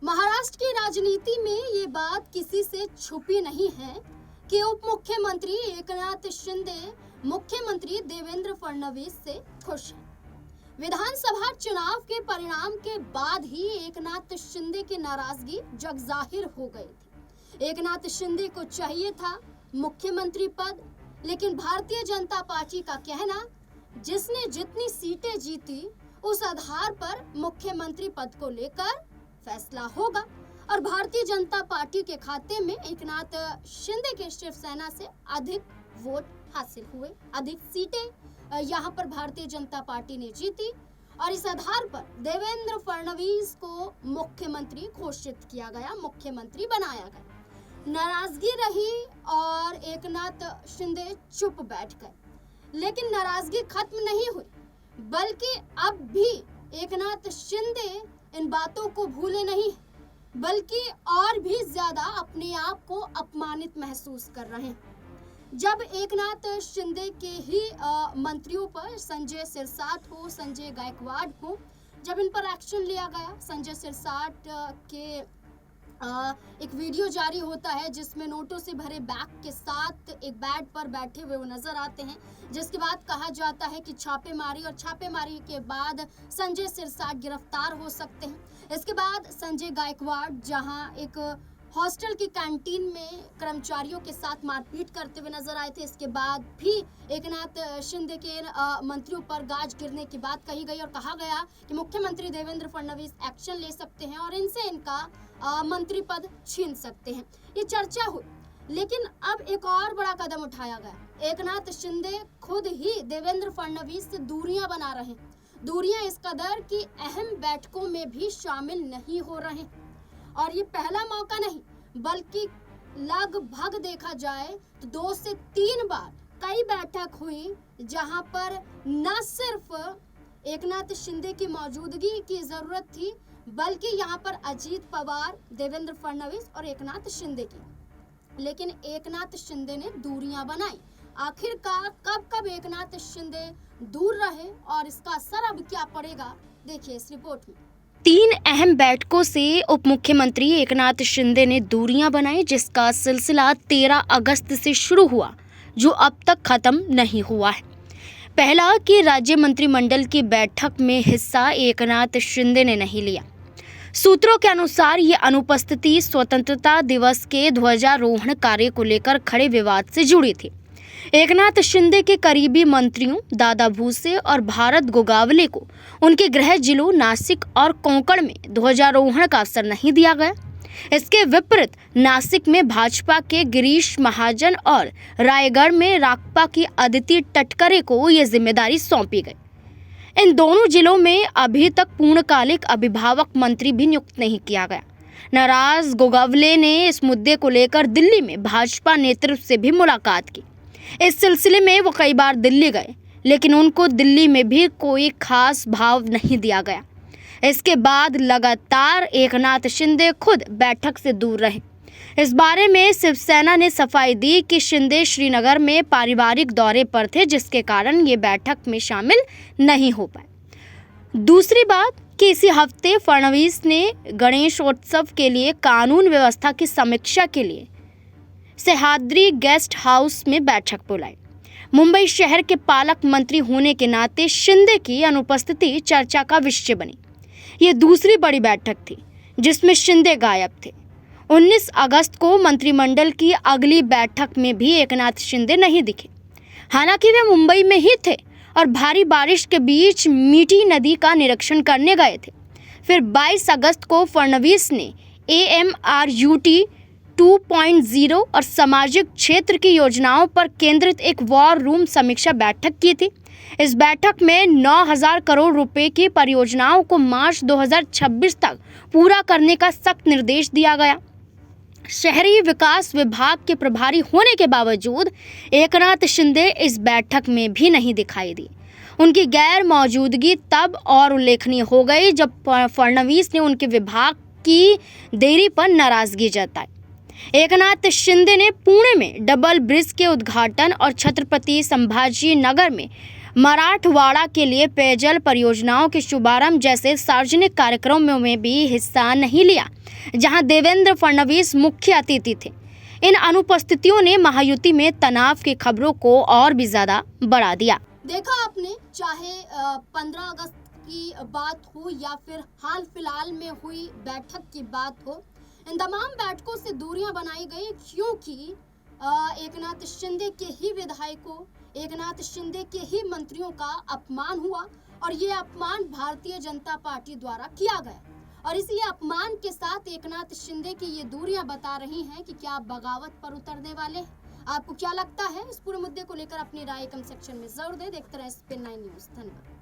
महाराष्ट्र की राजनीति में ये बात किसी से छुपी नहीं है कि उप मुख्यमंत्री एकनाथ शिंदे मुख्यमंत्री देवेंद्र फडणवीस से खुश हैं। विधानसभा चुनाव के परिणाम के बाद ही एकनाथ शिंदे की नाराजगी जग जाहिर हो गई थी। एकनाथ शिंदे को चाहिए था मुख्यमंत्री पद, लेकिन भारतीय जनता पार्टी का कहना, जिसने जितनी सीटें जीती उस आधार पर मुख्यमंत्री पद को लेकर फैसला होगा और भारतीय जनता पार्टी के खाते में एकनाथ शिंदे के शिवसेना से अधिक वोट हासिल हुए, अधिक सीटें यहां पर भारतीय जनता पार्टी ने जीती और इस आधार पर देवेंद्र फडणवीस को मुख्यमंत्री घोषित किया गया, मुख्यमंत्री बनाया गया। नाराजगी रही और एकनाथ शिंदे चुप बैठ गए, लेकिन नाराजगी खत्म नहीं हुई, बल्कि अब भी एकनाथ शिंदे इन बातों को भूले नहीं, बल्कि और भी ज्यादा अपने आप को अपमानित महसूस कर रहे हैं। जब एकनाथ शिंदे के ही मंत्रियों पर संजय सिरसाट हो, संजय गायकवाड़ हो, जब इन पर एक्शन लिया गया, संजय सिरसाट के एक वीडियो जारी होता है जिसमें नोटों से भरे बैग के साथ एक बेड पर बैठे हुए वो नजर आते हैं, जिसके बाद कहा जाता है कि छापेमारी, और छापेमारी के बाद संजय सिरसाट गिरफ्तार हो सकते हैं। इसके बाद संजय गायकवाड़ जहां एक हॉस्टल की कैंटीन में कर्मचारियों के साथ मारपीट करते हुए नजर आए थे, इसके बाद भी एकनाथ शिंदे के मंत्रियों पर गाज गिरने की बात कही गई और कहा गया कि मुख्यमंत्री देवेंद्र फडणवीस एक्शन ले सकते हैं और इनसे इनका मंत्री पद छीन सकते हैं। ये चर्चा हुई, लेकिन अब एक और बड़ा कदम उठाया गया। एकनाथ शिंदे खुद ही देवेंद्र फडणवीस से दूरियां बना रहे हैं, दूरियां इस कदर कि अहम बैठकों में भी शामिल नहीं हो रहे हैं। और ये पहला मौका नहीं, बल्कि लगभग देखा जाए तो 2 से 3 बार कई बैठक हुई जहां पर न सिर्फ एकनाथ शिंदे की मौजूदगी की जरूरत थी, बल्कि यहाँ पर अजीत पवार, देवेंद्र फडणवीस और एकनाथ शिंदे की, लेकिन एकनाथ शिंदे ने दूरियां बनाई। आखिरकार कब एकनाथ शिंदे दूर रहे और इसका असर अब क्या पड़ेगा, देखिए इस रिपोर्ट में। 3 अहम बैठकों से उप मुख्यमंत्री एकनाथ शिंदे ने दूरियां बनाई, जिसका सिलसिला 13 अगस्त से शुरू हुआ, जो अब तक खत्म नहीं हुआ है। पहला कि राज्य मंत्रिमंडल की बैठक में हिस्सा एकनाथ शिंदे ने नहीं लिया। सूत्रों के अनुसार ये अनुपस्थिति स्वतंत्रता दिवस के ध्वजारोहण कार्य को लेकर खड़े विवाद से जुड़ी थी। एकनाथ शिंदे के करीबी मंत्रियों दादा भूसे और भारत गोगावले को उनके गृह जिलों नासिक और कोंकण में ध्वजारोहण का अवसर नहीं दिया गया। इसके विपरीत नासिक में भाजपा के गिरीश महाजन और रायगढ़ में राकपा की अदिति तटकरे को ये जिम्मेदारी सौंपी गई। इन दोनों जिलों में अभी तक पूर्णकालिक अभिभावक मंत्री भी नियुक्त नहीं किया गया। नाराज गोगावले ने इस मुद्दे को लेकर दिल्ली में भाजपा नेतृत्व से भी मुलाकात की। इस सिलसिले में वो कई बार दिल्ली गए, लेकिन उनको दिल्ली में भी कोई खास भाव नहीं दिया गया। इसके बाद लगातार एकनाथ शिंदे खुद बैठक से दूर रहे। इस बारे में शिवसेना ने सफाई दी कि शिंदे श्रीनगर में पारिवारिक दौरे पर थे, जिसके कारण ये बैठक में शामिल नहीं हो पाए। दूसरी बात कि इसी हफ्ते फडणवीस ने गणेशोत्सव के लिए कानून व्यवस्था की समीक्षा के लिए सह्याद्री गेस्ट हाउस में बैठक बुलाई। मुंबई शहर के पालक मंत्री होने के नाते शिंदे की अनुपस्थिति चर्चा का विषय बनी। ये दूसरी बड़ी बैठक थी जिसमें शिंदे गायब थे। 19 अगस्त को मंत्रिमंडल की अगली बैठक में भी एकनाथ शिंदे नहीं दिखे। हालांकि वे मुंबई में ही थे और भारी बारिश के बीच मीठी नदी का निरीक्षण करने गए थे। फिर 22 अगस्त को फडणवीस ने AMRUT 2.0 और सामाजिक क्षेत्र की योजनाओं पर केंद्रित एक वॉर रूम समीक्षा बैठक की थी। इस बैठक में 9,000 करोड़ रुपए की परियोजनाओं को मार्च 2026 तक पूरा करने का सख्त निर्देश दिया गया। शहरी विकास विभाग के प्रभारी होने के बावजूद एकनाथ शिंदे इस बैठक में भी नहीं दिखाई दी। उनकी गैर मौजूदगी तब और उल्लेखनीय हो गई जब फडणवीस ने उनके विभाग की देरी पर नाराजगी जताई। एकनाथ शिंदे ने पुणे में डबल ब्रिज के उद्घाटन और छत्रपति संभाजी नगर में मराठवाड़ा के लिए पेयजल परियोजनाओं के शुभारंभ जैसे सार्वजनिक कार्यक्रमों में भी हिस्सा नहीं लिया, जहां देवेंद्र फडणवीस मुख्य अतिथि थे। इन अनुपस्थितियों ने महायुति में तनाव की खबरों को और भी ज्यादा बढ़ा दिया। देखा आपने, चाहे 15 अगस्त की बात हो या फिर हाल फिलहाल में हुई बैठक की बात हो, इन तमाम बैठकों से दूरियां बनाई गई क्योंकि एकनाथ शिंदे के ही विधायकों, एकनाथ शिंदे के ही मंत्रियों का अपमान हुआ और ये अपमान भारतीय जनता पार्टी द्वारा किया गया। और इसी अपमान के साथ एकनाथ शिंदे की ये दूरियां बता रही हैं कि क्या आप बगावत पर उतरने वाले हैं। आपको क्या लगता है? इस पूरे मुद्दे को लेकर अपनी राय कमेंट सेक्शन में जरूर दें। देखते रहें स्पिन 9 न्यूज़। धन्यवाद।